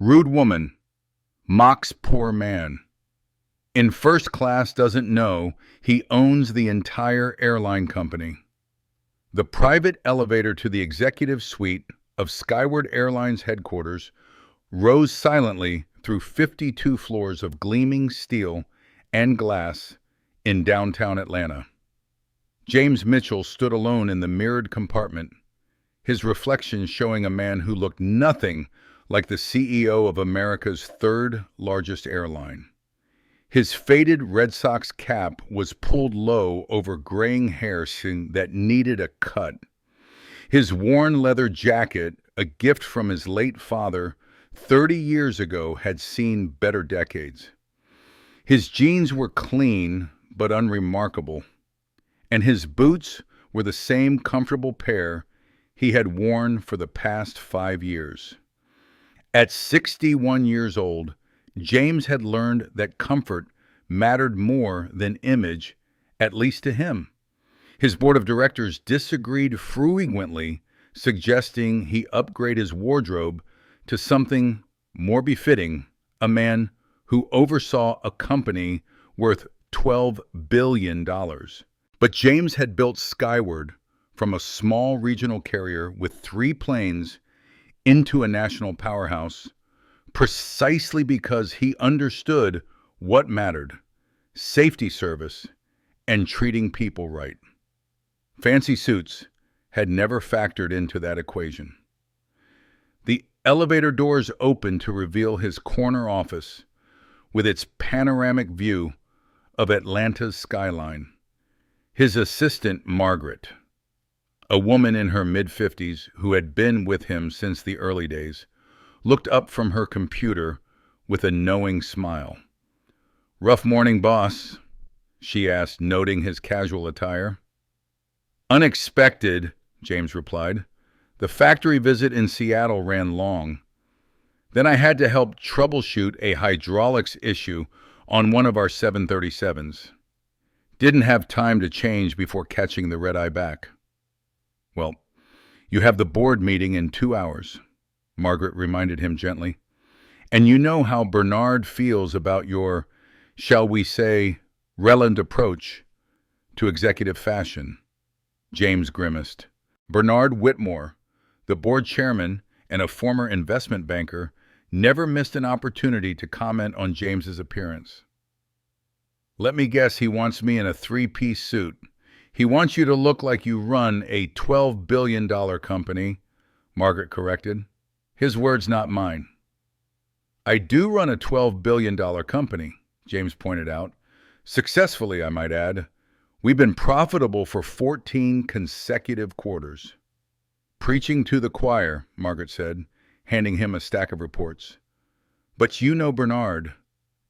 Rude woman mocks poor man. In first class doesn't know he owns the entire airline company. The private elevator to the executive suite of Skyward Airlines headquarters rose silently through 52 floors of gleaming steel and glass in downtown Atlanta. James Mitchell stood alone in the mirrored compartment, his reflection showing a man who looked nothing like the CEO of America's third largest airline. His faded Red Sox cap was pulled low over graying hair that needed a cut. His worn leather jacket, a gift from his late father 30 years ago, had seen better decades. His jeans were clean but unremarkable, and his boots were the same comfortable pair he had worn for the past 5 years. At 61 years old, James had learned that comfort mattered more than image, at least to him. His board of directors disagreed frequently, suggesting he upgrade his wardrobe to something more befitting a man who oversaw a company worth $12 billion. But James had built Skyward from a small regional carrier with 3 planes into a national powerhouse precisely because he understood what mattered: safety service and treating people right. Fancy suits had never factored into that equation. The elevator doors opened to reveal his corner office with its panoramic view of Atlanta's skyline. His assistant, Margaret, a woman in her mid-50s who had been with him since the early days, looked up from her computer with a knowing smile. "Rough morning, boss?" she asked, noting his casual attire. "Unexpected," James replied. "The factory visit in Seattle ran long. Then I had to help troubleshoot a hydraulics issue on one of our 737s. Didn't have time to change before catching the red-eye back." "Well, you have the board meeting in 2 hours," Margaret reminded him gently. "And you know how Bernard feels about your, shall we say, relevant approach to executive fashion." James grimaced. Bernard Whitmore, the board chairman and a former investment banker, never missed an opportunity to comment on James's appearance. "Let me guess he wants me in a 3-piece suit. He wants you to look like you run a $12 billion company," Margaret corrected. His words, not mine. "I do run a $12 billion company," James pointed out. "Successfully, I might add. We've been profitable for 14 consecutive quarters." "Preaching to the choir," Margaret said, handing him a stack of reports. "But you know Bernard.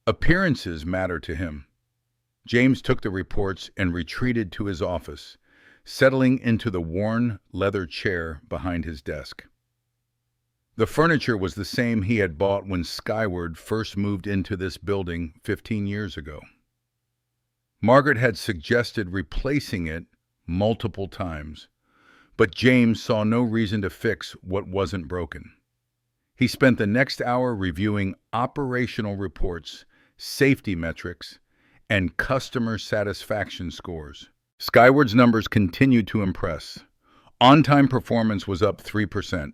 Appearances matter to him." James took the reports and retreated to his office, settling into the worn leather chair behind his desk. The furniture was the same he had bought when Skyward first moved into this building 15 years ago. Margaret had suggested replacing it multiple times, but James saw no reason to fix what wasn't broken. He spent the next hour reviewing operational reports, safety metrics, and customer satisfaction scores. Skyward's numbers continued to impress. On-time performance was up 3%.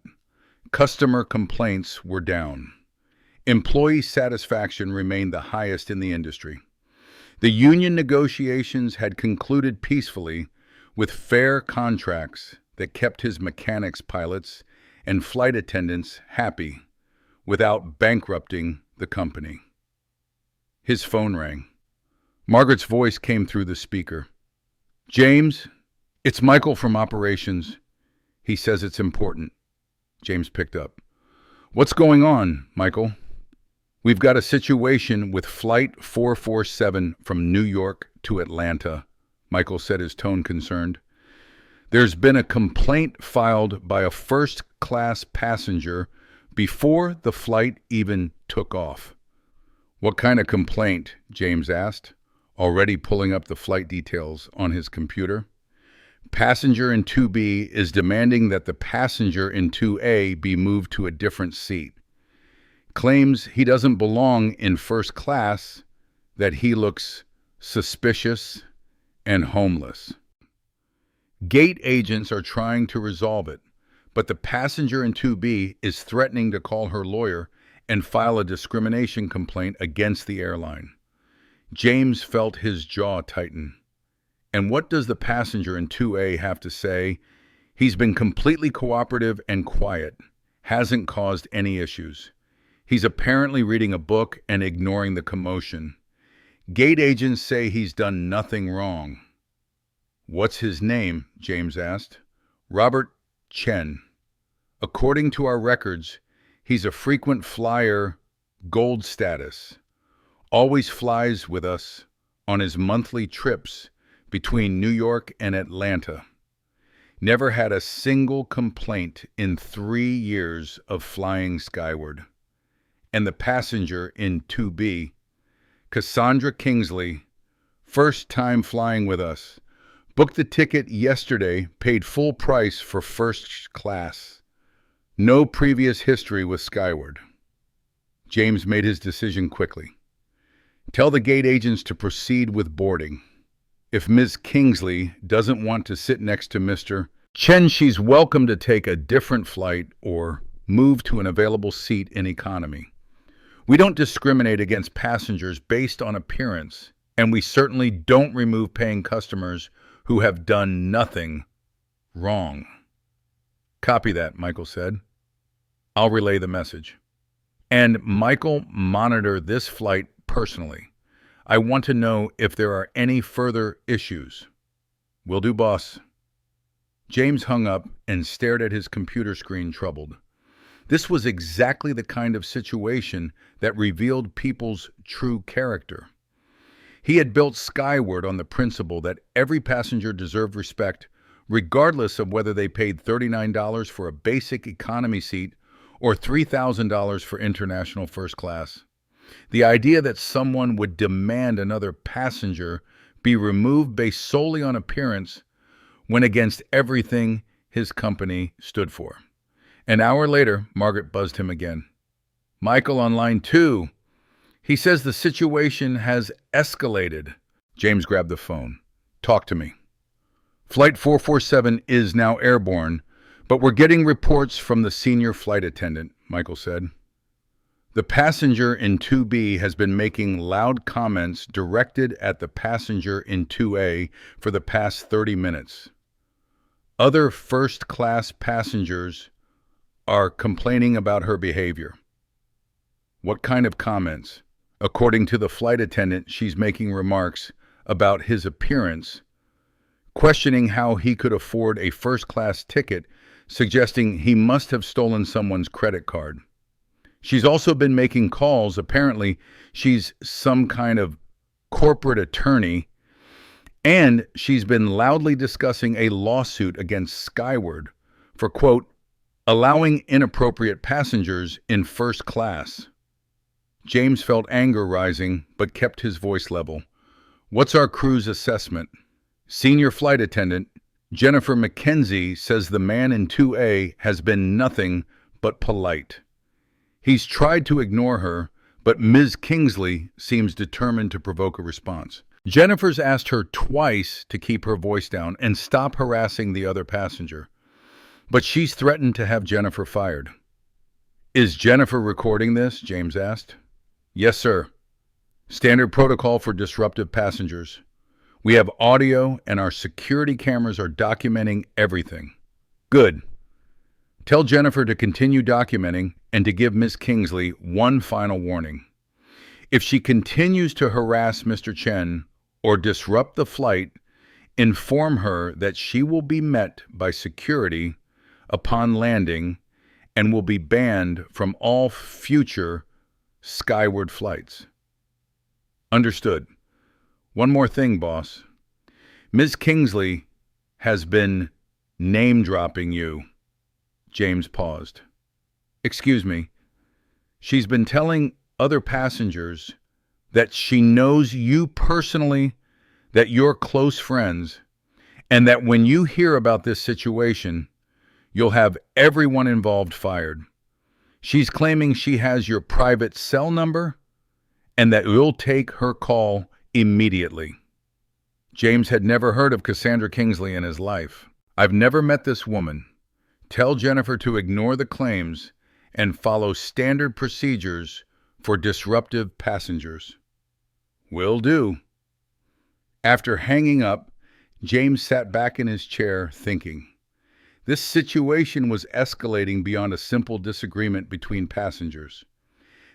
Customer complaints were down. Employee satisfaction remained the highest in the industry. The union negotiations had concluded peacefully with fair contracts that kept his mechanics, pilots, and flight attendants happy without bankrupting the company. His phone rang. Margaret's voice came through the speaker. "James, it's Michael from operations. He says it's important." James picked up. "What's going on, Michael?" "We've got a situation with Flight 447 from New York to Atlanta," Michael said, his tone concerned. "There's been a complaint filed by a first-class passenger before the flight even took off." "What kind of complaint?" James asked, already pulling up the flight details on his computer. "Passenger in 2B is demanding that the passenger in 2A be moved to a different seat. claims he doesn't belong in first class, that he looks suspicious and homeless. Gate agents are trying to resolve it, but the passenger in 2B is threatening to call her lawyer and file a discrimination complaint against the airline. James felt his jaw tighten. And what does the passenger in 2A have to say? He's been completely cooperative and quiet, hasn't caused any issues. He's apparently reading a book and ignoring the commotion. Gate agents say he's done nothing wrong. What's his name? James asked. Robert Chen. According to our records, he's a frequent flyer, gold status. Always flies with us on his monthly trips between New York and Atlanta. Never had a single complaint in 3 years of flying Skyward. And the passenger in 2B, Cassandra Kingsley, first time flying with us, booked the ticket yesterday, paid full price for first class. No previous history with Skyward. James made his decision quickly. Tell the gate agents to proceed with boarding. If Ms. Kingsley doesn't want to sit next to Mr. Chen, she's welcome to take a different flight or move to an available seat in economy. We don't discriminate against passengers based on appearance, and we certainly don't remove paying customers who have done nothing wrong. Copy that, Michael said. I'll relay the message. And Michael, monitor this flight personally. I want to know if there are any further issues. Will do, boss. James hung up and stared at his computer screen, troubled. This was exactly the kind of situation that revealed people's true character. He had built Skyward on the principle that every passenger deserved respect, regardless of whether they paid $39 for a basic economy seat or $3,000 for international first class. The idea that someone would demand another passenger be removed based solely on appearance went against everything his company stood for. An hour later, Margaret buzzed him again. Michael on line 2. He says the situation has escalated. James grabbed the phone. Talk to me. Flight 447 is now airborne, but we're getting reports from the senior flight attendant, Michael said. The passenger in 2B has been making loud comments directed at the passenger in 2A for the past 30 minutes. Other first-class passengers are complaining about her behavior. What kind of comments? According to the flight attendant, she's making remarks about his appearance, questioning how he could afford a first-class ticket, suggesting he must have stolen someone's credit card. She's also been making calls. Apparently, she's some kind of corporate attorney, and she's been loudly discussing a lawsuit against Skyward for, quote, allowing inappropriate passengers in first class. James felt anger rising, but kept his voice level. What's our crew's assessment? Senior flight attendant Jennifer McKenzie says the man in 2A has been nothing but polite. He's tried to ignore her, but Ms. Kingsley seems determined to provoke a response. Jennifer's asked her twice to keep her voice down and stop harassing the other passenger, but she's threatened to have Jennifer fired. Is Jennifer recording this? James asked. Yes, sir. Standard protocol for disruptive passengers. We have audio and our security cameras are documenting everything. Good. Tell Jennifer to continue documenting and to give Ms. Kingsley one final warning. If she continues to harass Mr. Chen or disrupt the flight, inform her that she will be met by security upon landing and will be banned from all future Skyward flights. Understood. One more thing, boss. Ms. Kingsley has been name-dropping you. James paused. Excuse me. She's been telling other passengers that she knows you personally, that you're close friends, and that when you hear about this situation, you'll have everyone involved fired. She's claiming she has your private cell number and that you'll take her call immediately. James had never heard of Cassandra Kingsley in his life. I've never met this woman. Tell Jennifer to ignore the claims and follow standard procedures for disruptive passengers. Will do. After hanging up, James sat back in his chair thinking. This situation was escalating beyond a simple disagreement between passengers.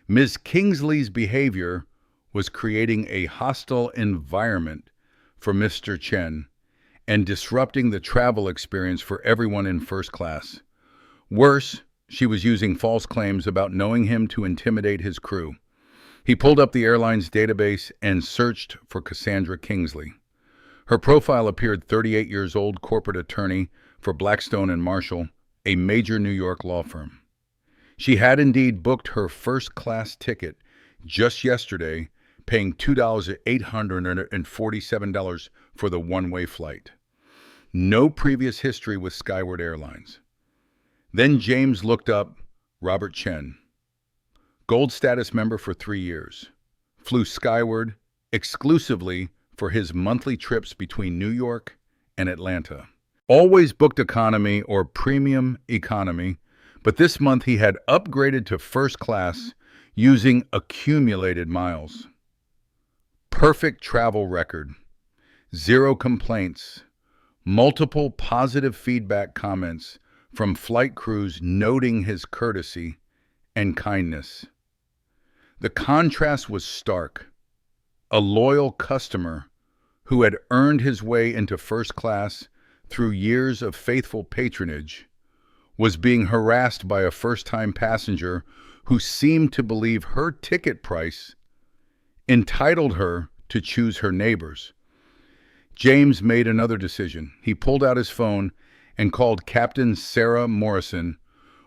Ms. Kingsley's behavior was creating a hostile environment for Mr. Chen and disrupting the travel experience for everyone in first class. Worse, she was using false claims about knowing him to intimidate his crew. He pulled up the airline's database and searched for Cassandra Kingsley. Her profile appeared 38 years old, corporate attorney for Blackstone and Marshall, a major New York law firm. She had indeed booked her first-class ticket just yesterday, paying $2,847 for the one-way flight. No previous history with Skyward Airlines. Then James looked up Robert Chen. Gold status member for 3 years. Flew Skyward exclusively for his monthly trips between New York and Atlanta. Always booked economy or premium economy, but this month he had upgraded to first class using accumulated miles. Perfect travel record. 0 complaints. Multiple positive feedback comments from flight crews noting his courtesy and kindness. The contrast was stark. A loyal customer who had earned his way into first class through years of faithful patronage was being harassed by a first-time passenger who seemed to believe her ticket price entitled her to choose her neighbors. James made another decision. He pulled out his phone and called Captain Sarah Morrison,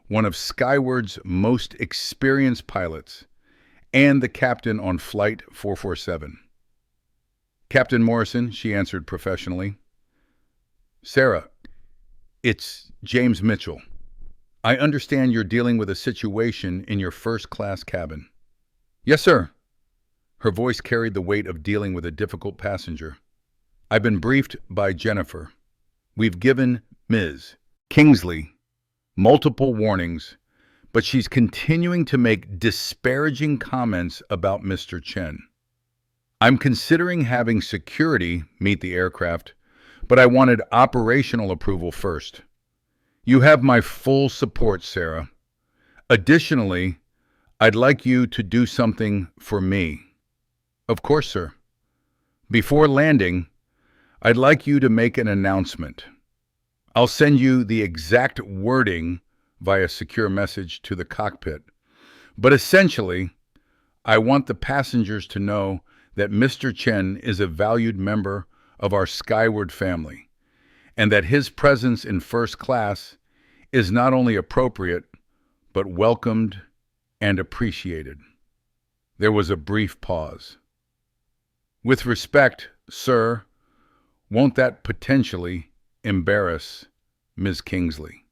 one of Skyward's most experienced pilots, and the captain on Flight 447. Captain Morrison, she answered professionally. Sarah, it's James Mitchell. I understand you're dealing with a situation in your first-class cabin. Yes, sir. Her voice carried the weight of dealing with a difficult passenger. I've been briefed by Jennifer. We've given Ms. Kingsley multiple warnings, but she's continuing to make disparaging comments about Mr. Chen. I'm considering having security meet the aircraft, but I wanted operational approval first. You have my full support, Sarah. Additionally, I'd like you to do something for me. Of course, sir. Before landing, I'd like you to make an announcement. I'll send you the exact wording via secure message to the cockpit. But essentially, I want the passengers to know that Mr. Chen is a valued member of our Skyward family, and that his presence in first class is not only appropriate, but welcomed and appreciated. There was a brief pause. With respect, sir, won't that potentially embarrass Ms. Kingsley?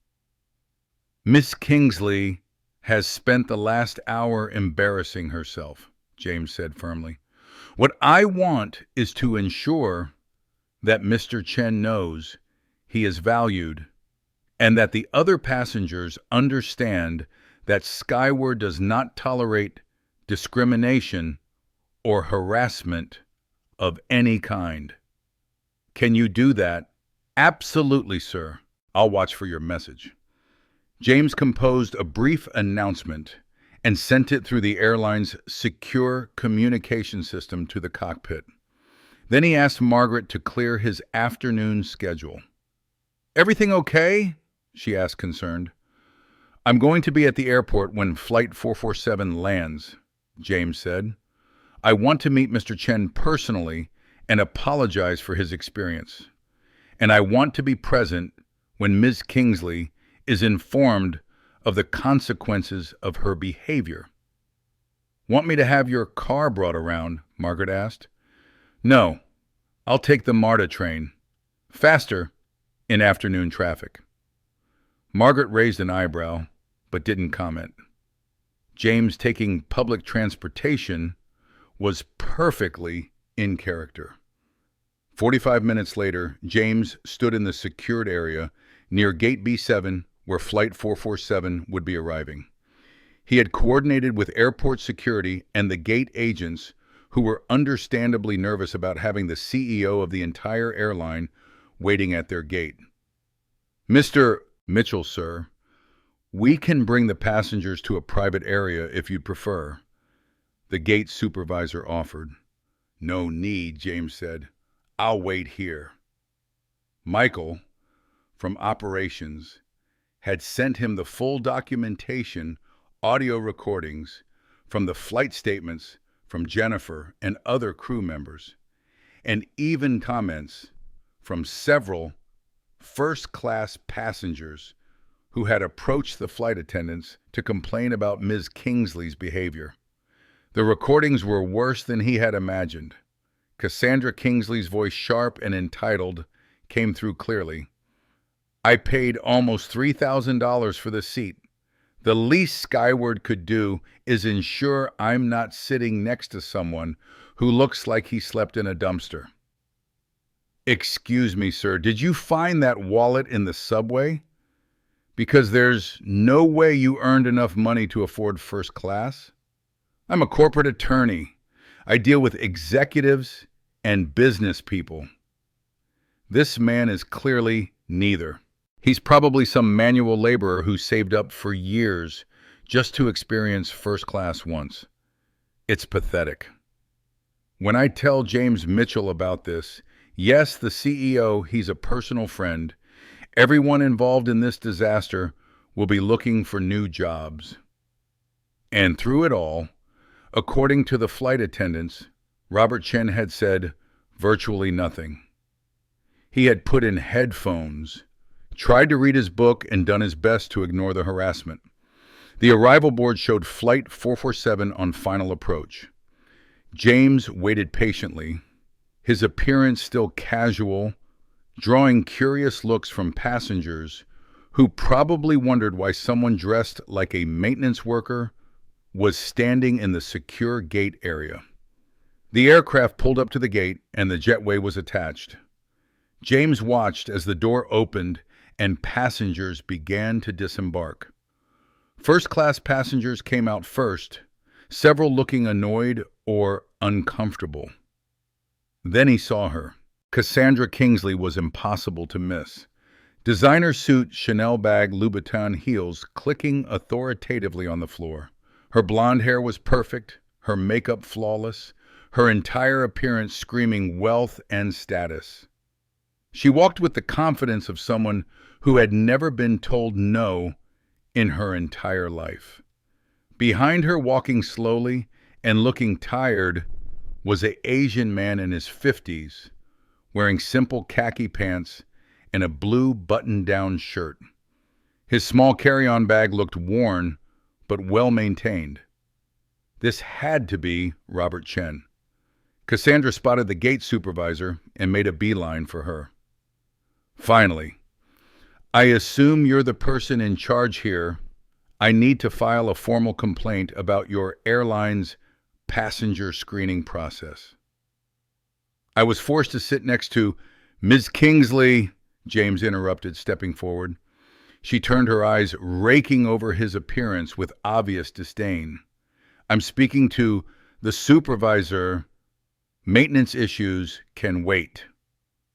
Miss Kingsley has spent the last hour embarrassing herself, James said firmly. What I want is to ensure that Mr. Chen knows he is valued and that the other passengers understand that Skyward does not tolerate discrimination or harassment of any kind. Can you do that? Absolutely, sir. I'll watch for your message. James composed a brief announcement and sent it through the airline's secure communication system to the cockpit. Then he asked Margaret to clear his afternoon schedule. Everything okay? She asked, concerned. I'm going to be at the airport when Flight 447 lands, James said. I want to meet Mr. Chen personally and apologize for his experience. And I want to be present when Ms. Kingsley is informed of the consequences of her behavior. Want me to have your car brought around? Margaret asked. No, I'll take the MARTA train. Faster in afternoon traffic. Margaret raised an eyebrow, but didn't comment. James taking public transportation was perfectly in character. 45 minutes later, James stood in the secured area near Gate B7 where Flight 447 would be arriving. He had coordinated with airport security and the gate agents who were understandably nervous about having the CEO of the entire airline waiting at their gate. "Mr. Mitchell, sir, we can bring the passengers to a private area if you'd prefer," the gate supervisor offered. "No need," James said. "I'll wait here." Michael, from operations, had sent him the full documentation, audio recordings from the flight statements from Jennifer and other crew members, and even comments from several first-class passengers who had approached the flight attendants to complain about Ms. Kingsley's behavior. The recordings were worse than he had imagined. Cassandra Kingsley's voice, sharp and entitled, came through clearly. "I paid almost $3,000 for the seat. The least Skyward could do is ensure I'm not sitting next to someone who looks like he slept in a dumpster." "Excuse me, sir, did you find that wallet in the subway? Because there's no way you earned enough money to afford first class. I'm a corporate attorney. I deal with executives and business people." This man is clearly neither. He's probably some manual laborer who saved up for years just to experience first class once. It's pathetic. When I tell James Mitchell about this, yes, the CEO, he's a personal friend, everyone involved in this disaster will be looking for new jobs. And through it all, according to the flight attendants, Robert Chen had said virtually nothing. He had put in headphones, tried to read his book, and done his best to ignore the harassment. The arrival board showed Flight 447 on final approach. James waited patiently, his appearance still casual, drawing curious looks from passengers who probably wondered why someone dressed like a maintenance worker was standing in the secure gate area. The aircraft pulled up to the gate and the jetway was attached. James watched as the door opened and passengers began to disembark. First-class passengers came out first, several looking annoyed or uncomfortable. Then he saw her. Cassandra Kingsley was impossible to miss. Designer suit, Chanel bag, Louboutin heels clicking authoritatively on the floor. Her blonde hair was perfect, her makeup flawless, her entire appearance screaming wealth and status. She walked with the confidence of someone who had never been told no in her entire life. Behind her, walking slowly and looking tired, was an Asian man in his 50s, wearing simple khaki pants and a blue button-down shirt. His small carry-on bag looked worn, but well-maintained. This had to be Robert Chen. Cassandra spotted the gate supervisor and made a beeline for her. "Finally. I assume you're the person in charge here. I need to file a formal complaint about your airline's passenger screening process." "I was forced to sit next to Ms. Kingsley," James interrupted, stepping forward. She turned her eyes, raking over his appearance with obvious disdain. "I'm speaking to the supervisor. Maintenance issues can wait."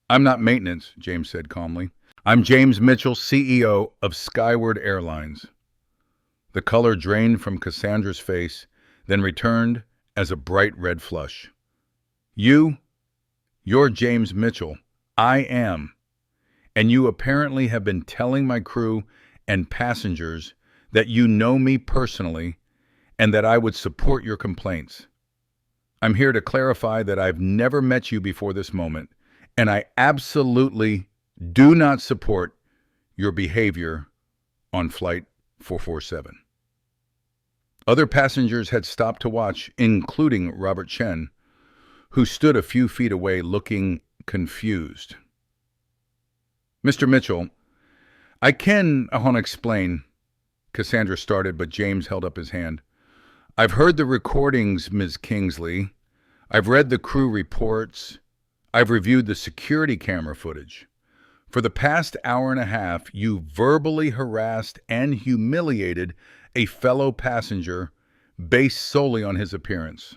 "I'm not maintenance," James said calmly. "I'm James Mitchell, CEO of Skyward Airlines." The color drained from Cassandra's face, then returned as a bright red flush. You're James Mitchell. I am. And you apparently have been telling my crew and passengers that you know me personally and that I would support your complaints. I'm here to clarify that I've never met you before this moment, and I absolutely do not support your behavior on Flight 447. Other passengers had stopped to watch, including Robert Chen, who stood a few feet away looking confused. "Mr. Mitchell, I want to explain," Cassandra started, but James held up his hand. I've heard the recordings, Ms. Kingsley. I've read the crew reports. I've reviewed the security camera footage. For the past hour and a half, you verbally harassed and humiliated a fellow passenger based solely on his appearance.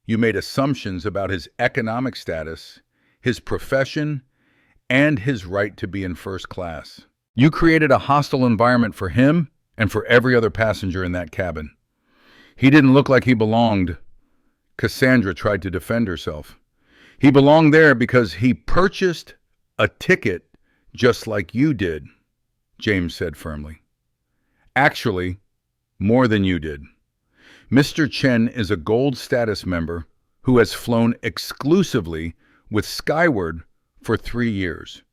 You made assumptions about his economic status, his profession, and his right to be in first class. You created a hostile environment for him and for every other passenger in that cabin. He didn't look like he belonged. Cassandra tried to defend herself. He belonged there because he purchased a ticket just like you did, James said firmly. Actually, more than you did. Mr. Chen is a gold status member who has flown exclusively with Skyward for 3 years.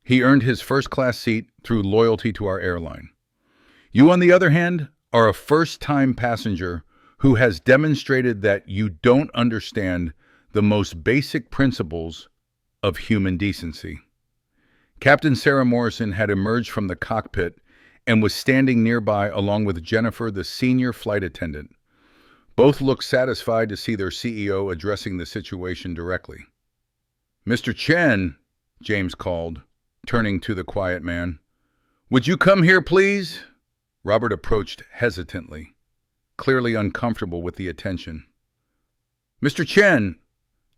He earned his first-class seat through loyalty to our airline. You, on the other hand, are a first-time passenger who has demonstrated that you don't understand the most basic principles of human decency. Captain Sarah Morrison had emerged from the cockpit and was standing nearby along with Jennifer, the senior flight attendant. Both looked satisfied to see their CEO addressing the situation directly. "Mr. Chen," James called, turning to the quiet man. "Would you come here, please?" Robert approached hesitantly, clearly uncomfortable with the attention. "Mr. Chen,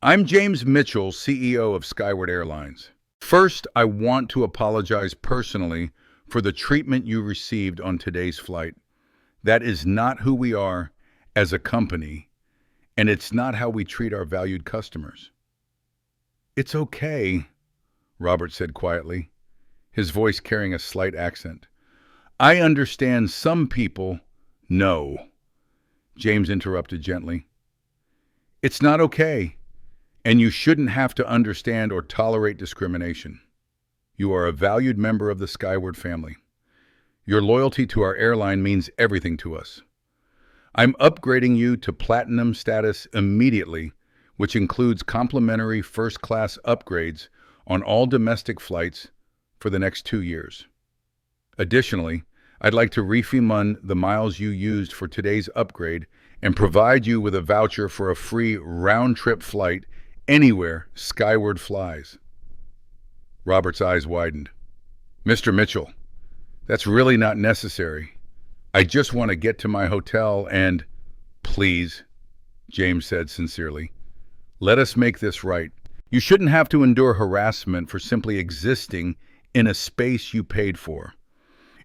I'm James Mitchell, CEO of Skyward Airlines. First, I want to apologize personally for the treatment you received on today's flight. That is not who we are as a company, and it's not how we treat our valued customers." "It's okay," Robert said quietly, his voice carrying a slight accent. "I understand some people—" "No," James interrupted gently. "It's not okay, and you shouldn't have to understand or tolerate discrimination. You are a valued member of the Skyward family. Your loyalty to our airline means everything to us. I'm upgrading you to platinum status immediately, which includes complimentary first-class upgrades on all domestic flights for the next 2 years. Additionally, I'd like to refund the miles you used for today's upgrade and provide you with a voucher for a free round-trip flight anywhere Skyward flies." Robert's eyes widened. "Mr. Mitchell, that's really not necessary. I just want to get to my hotel and—" "Please," James said sincerely, "let us make this right. You shouldn't have to endure harassment for simply existing in a space you paid for.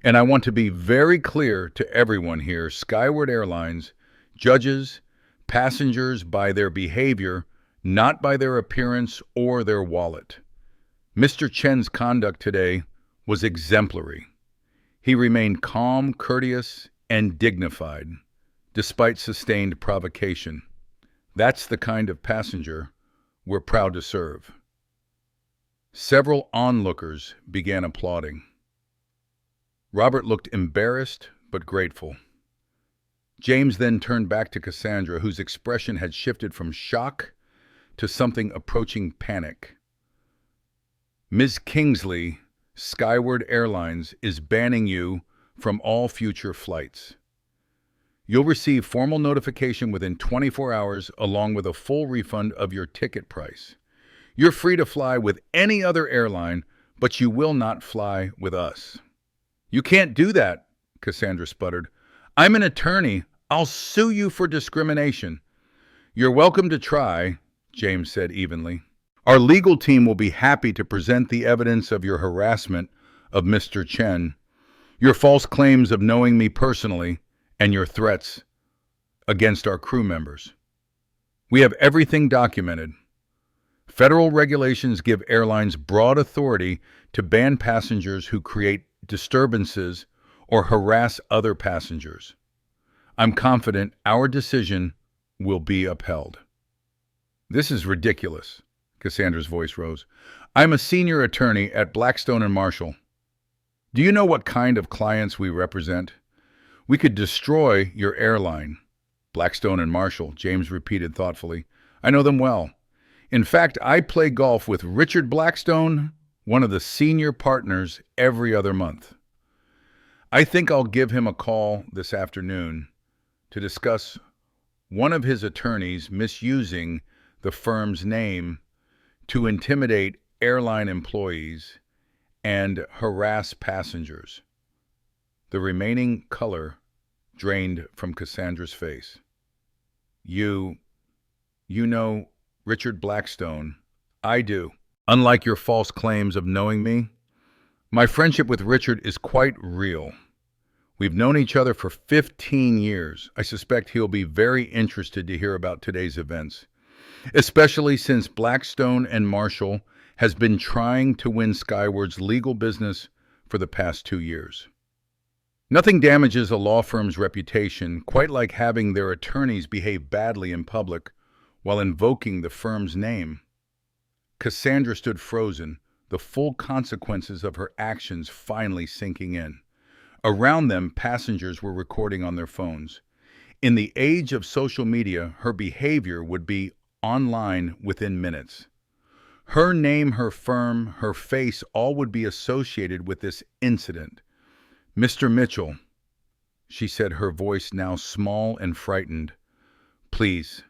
And I want to be very clear to everyone here, Skyward Airlines judges passengers by their behavior, not by their appearance or their wallet. Mr. Chen's conduct today was exemplary. He remained calm, courteous, and dignified, despite sustained provocation. That's the kind of passenger we're proud to serve." Several onlookers began applauding. Robert looked embarrassed but grateful. James then turned back to Cassandra, whose expression had shifted from shock to something approaching panic. "Ms. Kingsley, Skyward Airlines is banning you from all future flights. You'll receive formal notification within 24 hours along with a full refund of your ticket price. You're free to fly with any other airline, but you will not fly with us." "You can't do that," Cassandra sputtered. "I'm an attorney. I'll sue you for discrimination." "You're welcome to try," James said evenly. "Our legal team will be happy to present the evidence of your harassment of Mr. Chen, your false claims of knowing me personally, and your threats against our crew members. We have everything documented. Federal regulations give airlines broad authority to ban passengers who create disturbances or harass other passengers. I'm confident our decision will be upheld." "This is ridiculous," Cassandra's voice rose. "I'm a senior attorney at Blackstone and Marshall. Do you know what kind of clients we represent? We could destroy your airline." "Blackstone and Marshall," James repeated thoughtfully. "I know them well. In fact, I play golf with Richard Blackstone, one of the senior partners, every other month. I think I'll give him a call this afternoon to discuss one of his attorneys misusing the firm's name to intimidate airline employees and harass passengers. The remaining color drained from Cassandra's face. You know Richard Blackstone. I do. Unlike your false claims of knowing me, my friendship with Richard is quite real. We've known each other for 15 years. I suspect he'll be very interested to hear about today's events, especially since Blackstone and Marshall has been trying to win Skyward's legal business for the past 2 years. Nothing damages a law firm's reputation quite like having their attorneys behave badly in public while invoking the firm's name. Cassandra stood frozen, the full consequences of her actions finally sinking in. Around them, passengers were recording on their phones. In the age of social media, her behavior would be online within minutes. Her name, her firm, her face, all would be associated with this incident. "Mr. Mitchell," she said, her voice now small and frightened, "please,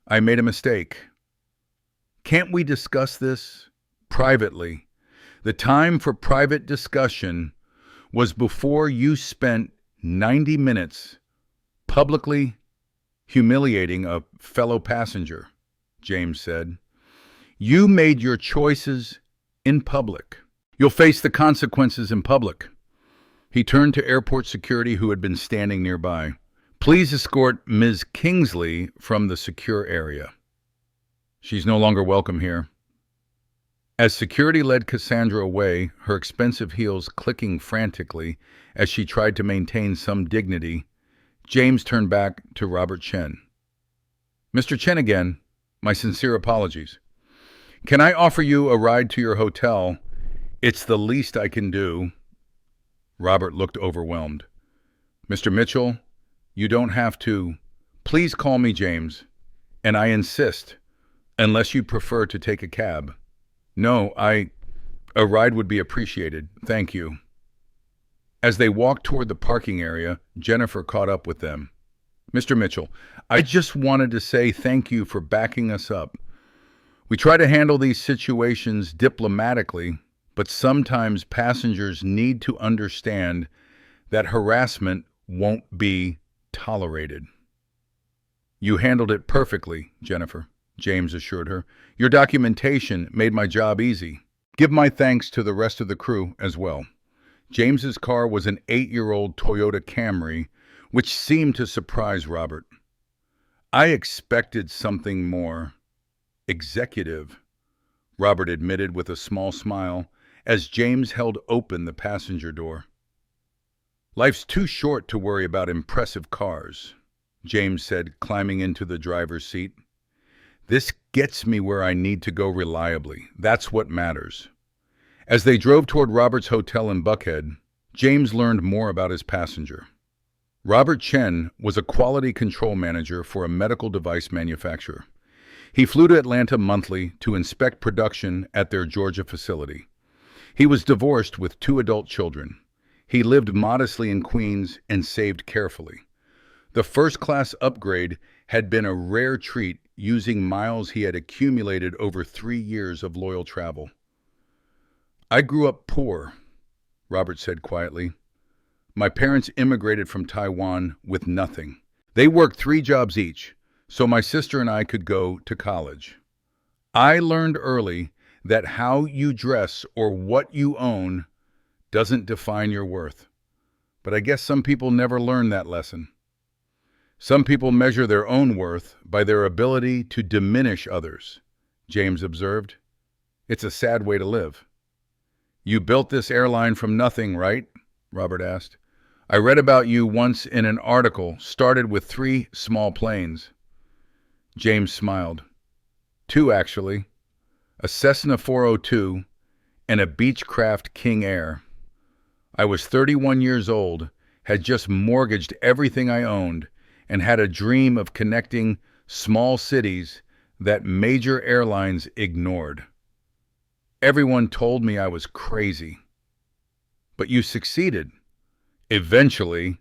I made a mistake. Can't we discuss this privately? The time for private discussion was before you spent 90 minutes publicly humiliating a fellow passenger," James said. "You made your choices in public. You'll face the consequences in public." He turned to airport security who had been standing nearby. "Please escort Ms. Kingsley from the secure area. She's no longer welcome here." As security led Cassandra away, her expensive heels clicking frantically as she tried to maintain some dignity, James turned back to Robert Chen. "Mr. Chen again, my sincere apologies. Can I offer you a ride to your hotel? It's the least I can do." Robert looked overwhelmed. "Mr. Mitchell, you don't have to. Please call me James, and I insist, unless you prefer to take a cab." "No, a ride would be appreciated. Thank you." As they walked toward the parking area, Jennifer caught up with them. "Mr. Mitchell, I just wanted to say thank you for backing us up. We try to handle these situations diplomatically, but sometimes passengers need to understand that harassment won't be tolerated." "You handled it perfectly, Jennifer," James assured her. "Your documentation made my job easy. Give my thanks to the rest of the crew as well." James's car was an 8-year-old Toyota Camry, which seemed to surprise Robert. "I expected something more executive," Robert admitted with a small smile as James held open the passenger door. "Life's too short to worry about impressive cars," James said, climbing into the driver's seat. "This gets me where I need to go reliably. That's what matters." As they drove toward Robert's hotel in Buckhead, James learned more about his passenger. Robert Chen was a quality control manager for a medical device manufacturer. He flew to Atlanta monthly to inspect production at their Georgia facility. He was divorced with 2 adult children. He lived modestly in Queens and saved carefully. The first-class upgrade had been a rare treat using miles he had accumulated over 3 years of loyal travel. "I grew up poor," Robert said quietly. "My parents immigrated from Taiwan with nothing. They worked 3 jobs each, so my sister and I could go to college. I learned early that how you dress or what you own doesn't define your worth. But I guess some people never learn that lesson. Some people measure their own worth by their ability to diminish others," James observed. "It's a sad way to live." "You built this airline from nothing, right?" Robert asked. "I read about you once in an article, started with 3 small planes." James smiled. 2, actually. A Cessna 402 and a Beechcraft King Air. I was 31 years old, had just mortgaged everything I owned, and had a dream of connecting small cities that major airlines ignored. Everyone told me I was crazy. But you succeeded. Eventually,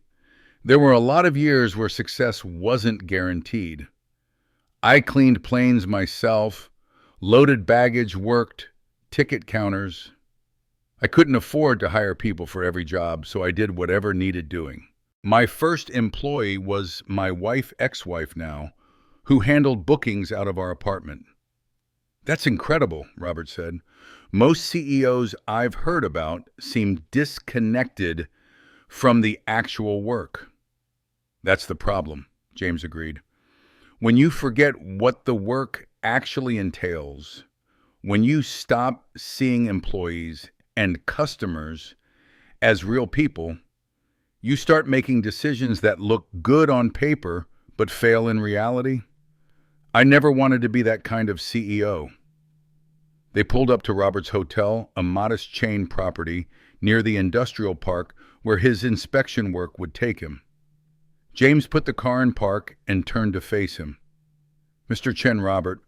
There were a lot of years where success wasn't guaranteed. I cleaned planes myself, loaded baggage, worked ticket counters. I couldn't afford to hire people for every job, so I did whatever needed doing. My first employee was my ex-wife now, who handled bookings out of our apartment. That's incredible, Robert said. Most CEOs I've heard about seem disconnected from the actual work. That's the problem, James agreed. When you forget what the work actually entails, when you stop seeing employees and customers as real people, you start making decisions that look good on paper but fail in reality. I never wanted to be that kind of CEO. They pulled up to Robert's hotel, a modest chain property near the industrial park where his inspection work would take him. James put the car in park and turned to face him. Mr. Chen, Robert,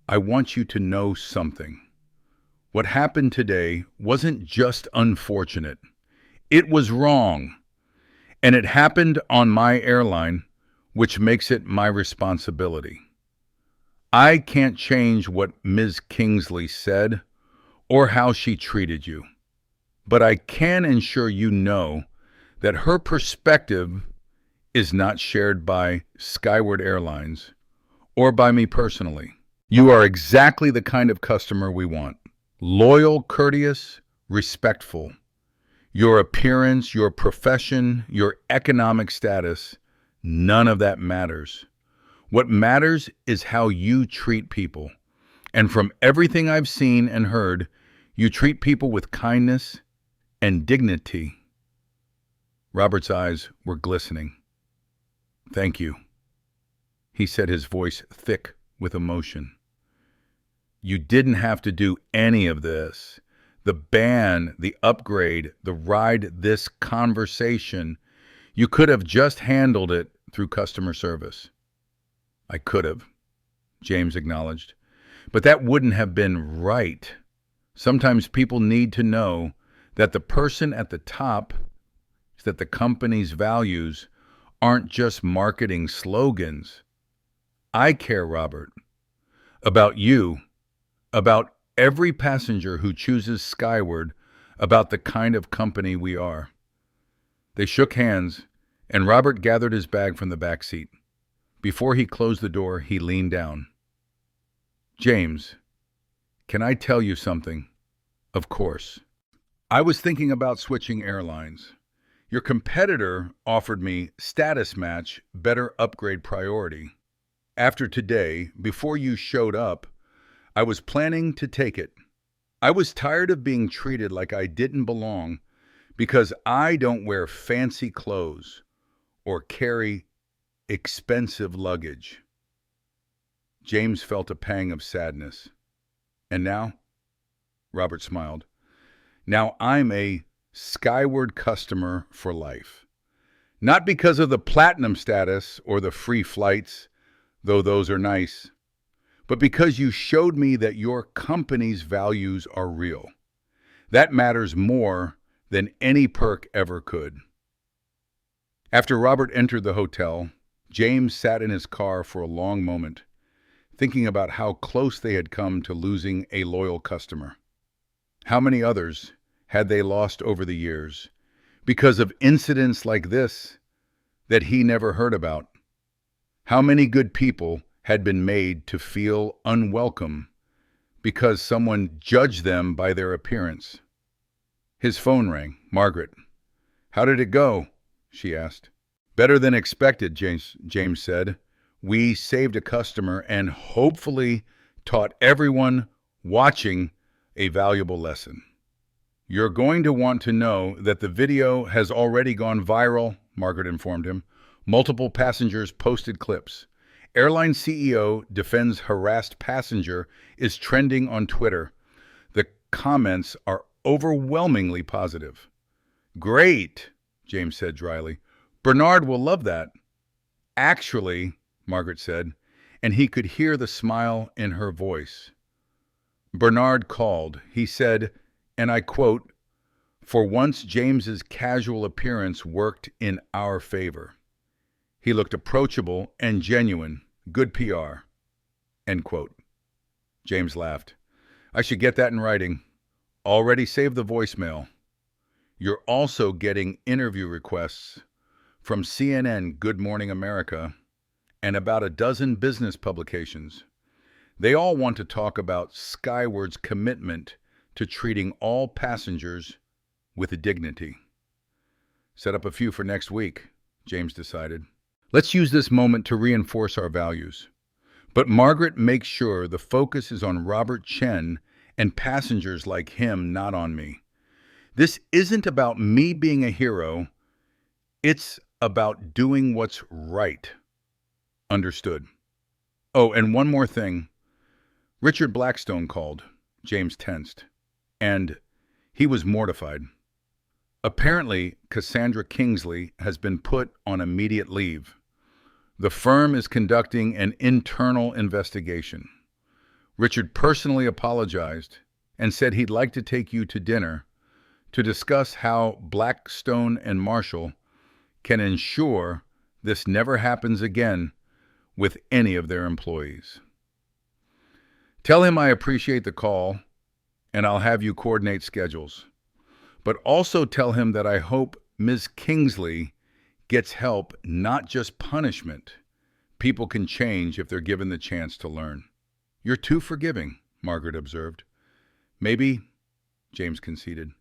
I want you to know something. What happened today wasn't just unfortunate. It was wrong. And it happened on my airline, which makes it my responsibility. I can't change what Ms. Kingsley said or how she treated you, but I can ensure you know that her perspective is not shared by Skyward Airlines or by me personally. You are exactly the kind of customer we want. Loyal, courteous, respectful. Your appearance, your profession, your economic status, none of that matters. What matters is how you treat people. And from everything I've seen and heard, you treat people with kindness and dignity. Robert's eyes were glistening. Thank you, he said, his voice thick with emotion. You didn't have to do any of this. The ban, the upgrade, the ride, this conversation. You could have just handled it through customer service. I could have, James acknowledged. But that wouldn't have been right. Sometimes people need to know that the person at the top, that the company's values aren't just marketing slogans. I care, Robert, about you, about every passenger who chooses Skyward, about the kind of company we are. They shook hands, and Robert gathered his bag from the back seat. Before he closed the door, he leaned down. James, can I tell you something? Of course. I was thinking about switching airlines. Your competitor offered me status match, better upgrade priority. After today, before you showed up, I was planning to take it. I was tired of being treated like I didn't belong because I don't wear fancy clothes or carry expensive luggage. James felt a pang of sadness. And now? Robert smiled. Now I'm a Skyward customer for life. Not because of the platinum status or the free flights, though those are nice, but because you showed me that your company's values are real. That matters more than any perk ever could. After Robert entered the hotel, James sat in his car for a long moment, thinking about how close they had come to losing a loyal customer. How many others had they lost over the years because of incidents like this that he never heard about? How many good people had been made to feel unwelcome because someone judged them by their appearance? His phone rang. Margaret. How did it go? She asked. Better than expected, James said. We saved a customer and hopefully taught everyone watching a valuable lesson. You're going to want to know that the video has already gone viral, Margaret informed him. Multiple passengers posted clips. Airline CEO defends harassed passenger is trending on Twitter. The comments are overwhelmingly positive. Great, James said dryly. Bernard will love that. Actually, Margaret said, and he could hear the smile in her voice. Bernard called. He said, and I quote, For once, James's casual appearance worked in our favor. He looked approachable and genuine. Good PR. End quote. James laughed. I should get that in writing. Already saved the voicemail. You're also getting interview requests from CNN, Good Morning America, and about a dozen business publications. They all want to talk about Skyward's commitment to treating all passengers with dignity. Set up a few for next week, James decided. Let's use this moment to reinforce our values. But Margaret makes sure the focus is on Robert Chen and passengers like him, not on me. This isn't about me being a hero. It's about doing what's right. Understood. Oh, and one more thing. Richard Blackstone called. James tensed. And he was mortified. Apparently, Cassandra Kingsley has been put on immediate leave. The firm is conducting an internal investigation. Richard personally apologized and said he'd like to take you to dinner to discuss how Blackstone and Marshall can ensure this never happens again with any of their employees. Tell him I appreciate the call, and I'll have you coordinate schedules. But also tell him that I hope Ms. Kingsley gets help, not just punishment. People can change if they're given the chance to learn. You're too forgiving, Margaret observed. Maybe, James conceded.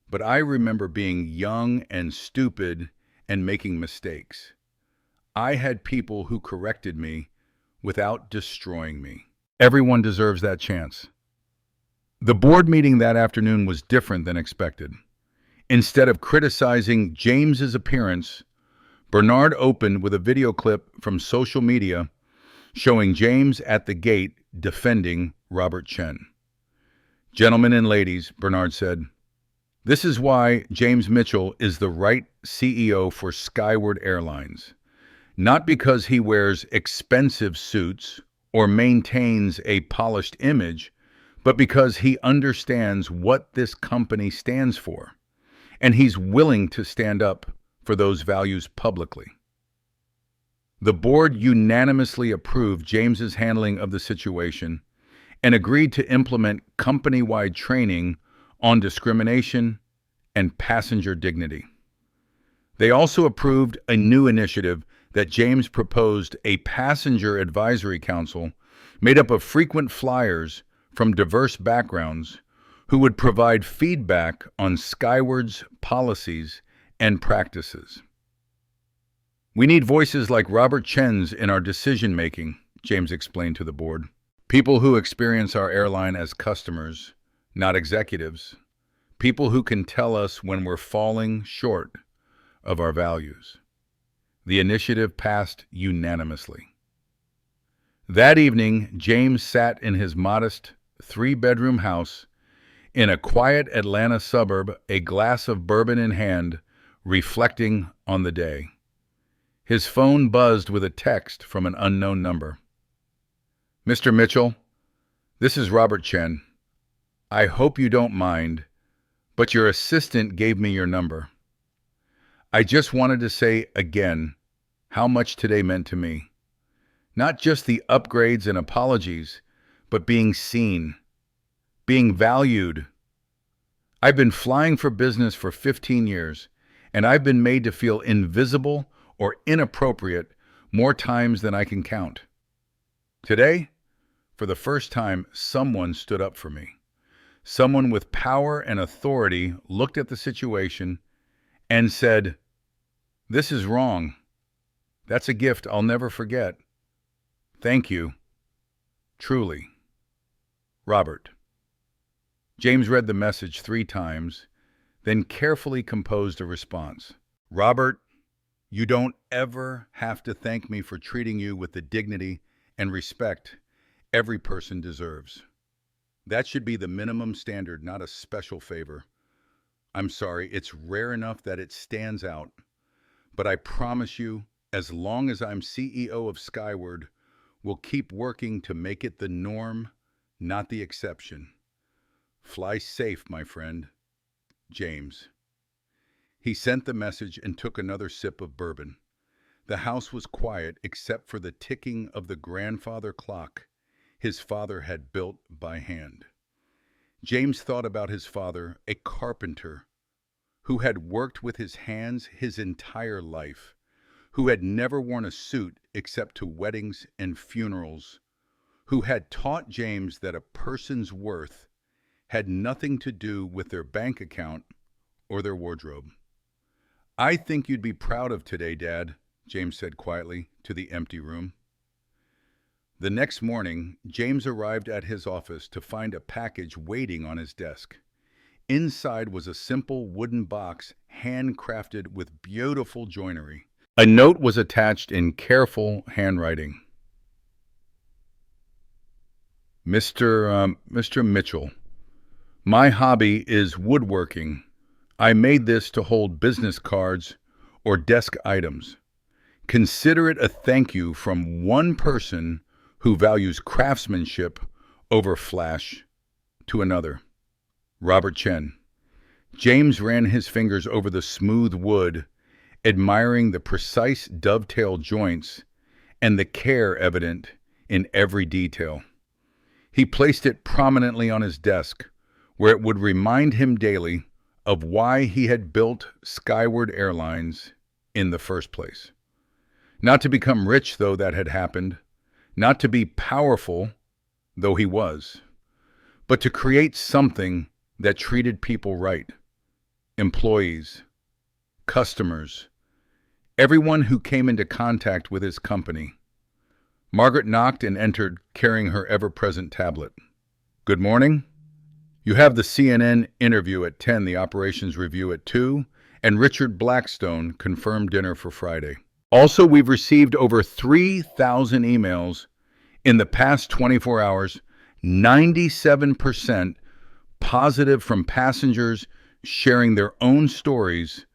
But I remember being young and stupid and making mistakes. I had people who corrected me without destroying me. Everyone deserves that chance. The board meeting that afternoon was different than expected. Instead of criticizing James's appearance, Bernard opened with a video clip from social media showing James at the gate defending Robert Chen. Gentlemen and ladies, Bernard said, this is why James Mitchell is the right CEO for Skyward Airlines. Not because he wears expensive suits or maintains a polished image, but because he understands what this company stands for, and he's willing to stand up for those values publicly. The board unanimously approved James's handling of the situation and agreed to implement company-wide training on discrimination and passenger dignity. They also approved a new initiative that James proposed, a passenger advisory council made up of frequent flyers from diverse backgrounds who would provide feedback on Skyward's policies and practices. We need voices like Robert Chen's in our decision-making, James explained to the board. People who experience our airline as customers, not executives. People who can tell us when we're falling short of our values. The initiative passed unanimously. That evening, James sat in his modest three-bedroom house in a quiet Atlanta suburb, a glass of bourbon in hand, reflecting on the day. His phone buzzed with a text from an unknown number. Mr. Mitchell, this is Robert Chen. I hope you don't mind, but your assistant gave me your number. I just wanted to say again how much today meant to me. Not just the upgrades and apologies, but being seen, being valued. I've been flying for business for 15 years, and I've been made to feel invisible or inappropriate more times than I can count. Today, for the first time, someone stood up for me. Someone with power and authority looked at the situation and said, "This is wrong. That's a gift I'll never forget. Thank you. Truly. Robert." James read the message 3 times, then carefully composed a response. Robert, you don't ever have to thank me for treating you with the dignity and respect every person deserves. That should be the minimum standard, not a special favor. I'm sorry, it's rare enough that it stands out. But I promise you, as long as I'm CEO of Skyward, we'll keep working to make it the norm, not the exception. Fly safe, my friend. James. He sent the message and took another sip of bourbon. The house was quiet except for the ticking of the grandfather clock his father had built by hand. James thought about his father, a carpenter who had worked with his hands his entire life, who had never worn a suit except to weddings and funerals, who had taught James that a person's worth had nothing to do with their bank account or their wardrobe. "I think you'd be proud of today, Dad," James said quietly to the empty room. The next morning, James arrived at his office to find a package waiting on his desk. Inside was a simple wooden box handcrafted with beautiful joinery. A note was attached in careful handwriting. Mr. Mitchell, my hobby is woodworking. I made this to hold business cards or desk items. Consider it a thank you from one person who values craftsmanship over flash to another. Robert Chen. James ran his fingers over the smooth wood, admiring the precise dovetail joints and the care evident in every detail. He placed it prominently on his desk, where it would remind him daily of why he had built Skyward Airlines in the first place. Not to become rich, though that had happened, not to be powerful, though he was, but to create something that treated people right. Employees, customers, everyone who came into contact with his company. Margaret knocked and entered, carrying her ever-present tablet. "Good morning. You have the CNN interview at 10, the operations review at 2, and Richard Blackstone confirmed dinner for Friday. Also, we've received over 3,000 emails in the past 24 hours, 97% positive from passengers sharing their own stories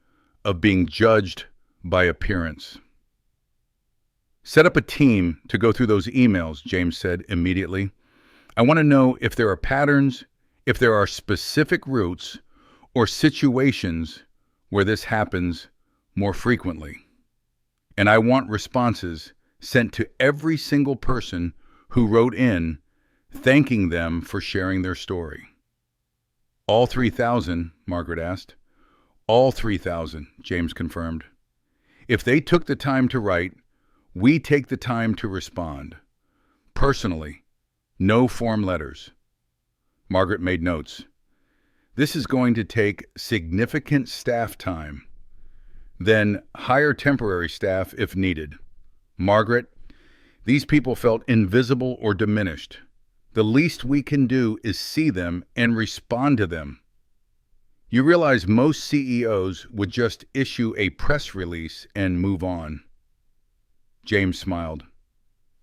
of being judged by appearance." "Set up a team to go through those emails," James said immediately. "I want to know if there are patterns, if there are specific routes or situations where this happens more frequently. And I want responses sent to every single person who wrote in, thanking them for sharing their story." "All 3,000, Margaret asked. "All 3,000, James confirmed. "If they took the time to write, we take the time to respond. Personally, no form letters." Margaret made notes. "This is going to take significant staff time. Then hire temporary staff if needed. Margaret, these people felt invisible or diminished. The least we can do is see them and respond to them. You realize most CEOs would just issue a press release and move on." James smiled.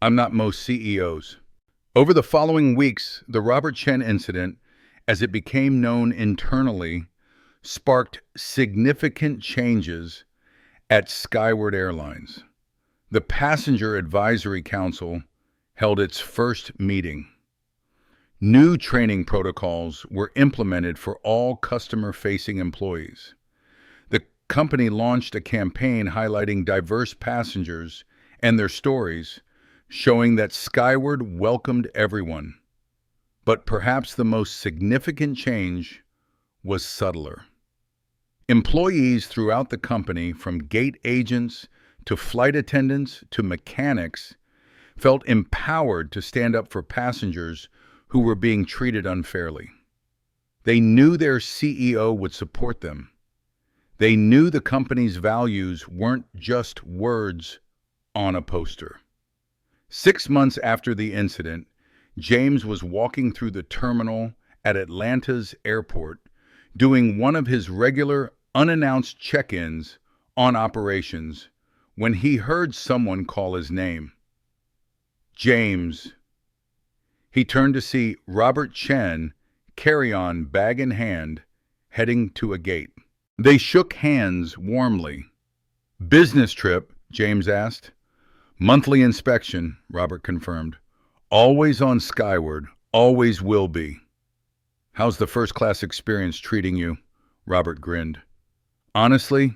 "I'm not most CEOs." Over the following weeks, the Robert Chen incident, as it became known internally, sparked significant changes at Skyward Airlines. The Passenger Advisory Council held its first meeting. New training protocols were implemented for all customer-facing employees. The company launched a campaign highlighting diverse passengers and their stories, showing that Skyward welcomed everyone. But perhaps the most significant change was subtler. Employees throughout the company, from gate agents to flight attendants to mechanics, felt empowered to stand up for passengers who were being treated unfairly. They knew their CEO would support them. They knew the company's values weren't just words on a poster. 6 months after the incident, James was walking through the terminal at Atlanta's airport, doing one of his regular unannounced check-ins on operations, when he heard someone call his name. "James." He turned to see Robert Chen, carry-on bag in hand, heading to a gate. They shook hands warmly. "Business trip?" James asked. "Monthly inspection," Robert confirmed. "Always on Skyward, always will be." "How's the first-class experience treating you?" Robert grinned. Honestly,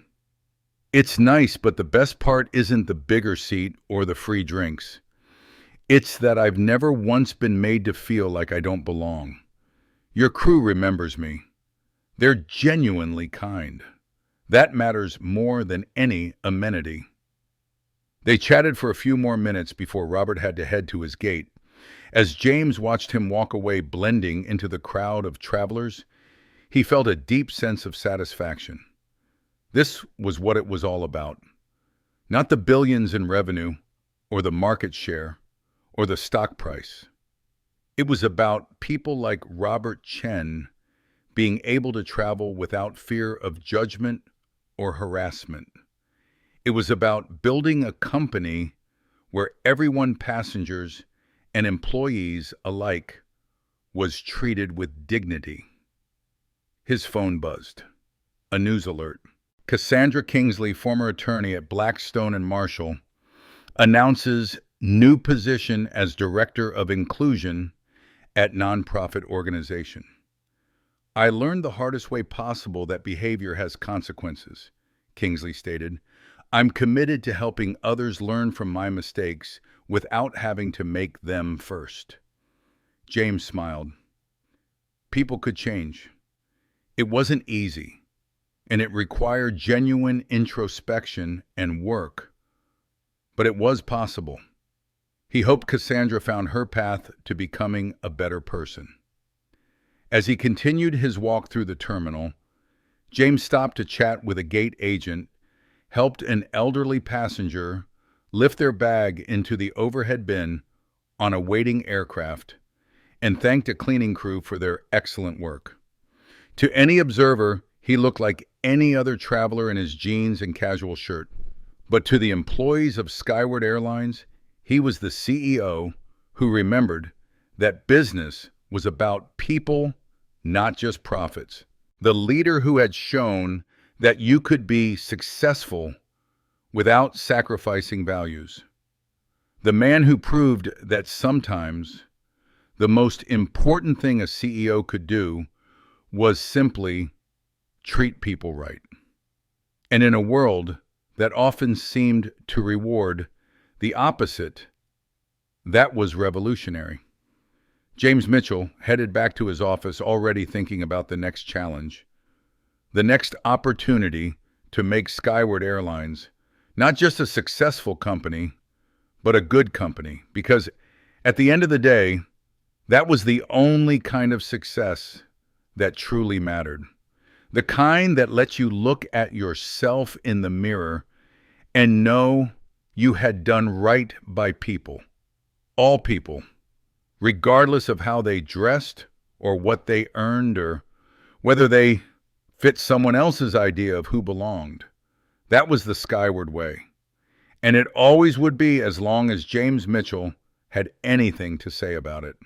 it's nice, but the best part isn't the bigger seat or the free drinks. It's that I've never once been made to feel like I don't belong. Your crew remembers me. They're genuinely kind. That matters more than any amenity. They chatted for a few more minutes before Robert had to head to his gate. As James watched him walk away blending into the crowd of travelers, he felt a deep sense of satisfaction. This was what it was all about. Not the billions in revenue, or the market share, or the stock price. It was about people like Robert Chen being able to travel without fear of judgment or harassment. It was about building a company where everyone, passengers and employees alike, was treated with dignity. His phone buzzed. A news alert. Cassandra Kingsley, former attorney at Blackstone and Marshall, announces new position as Director of Inclusion at nonprofit organization. I learned the hardest way possible that behavior has consequences, Kingsley stated. I'm committed to helping others learn from my mistakes without having to make them first. James smiled. People could change. It wasn't easy, and it required genuine introspection and work, but it was possible. He hoped Cassandra found her path to becoming a better person. As he continued his walk through the terminal, James stopped to chat with a gate agent, helped an elderly passenger lift their bag into the overhead bin on a waiting aircraft, and thanked a cleaning crew for their excellent work. To any observer, he looked like any other traveler in his jeans and casual shirt. But to the employees of Skyward Airlines, he was the CEO who remembered that business was about people, not just profits. The leader who had shown that you could be successful without sacrificing values. The man who proved that sometimes the most important thing a CEO could do was simply treat people right. And in a world that often seemed to reward the opposite, that was revolutionary. James Mitchell headed back to his office, already thinking about the next challenge, the next opportunity to make Skyward Airlines not just a successful company, but a good company. Because at the end of the day, that was the only kind of success that truly mattered. The kind that lets you look at yourself in the mirror and know you had done right by people. All people, regardless of how they dressed or what they earned or whether they fit someone else's idea of who belonged. That was the Skyward way. And it always would be as long as James Mitchell had anything to say about it.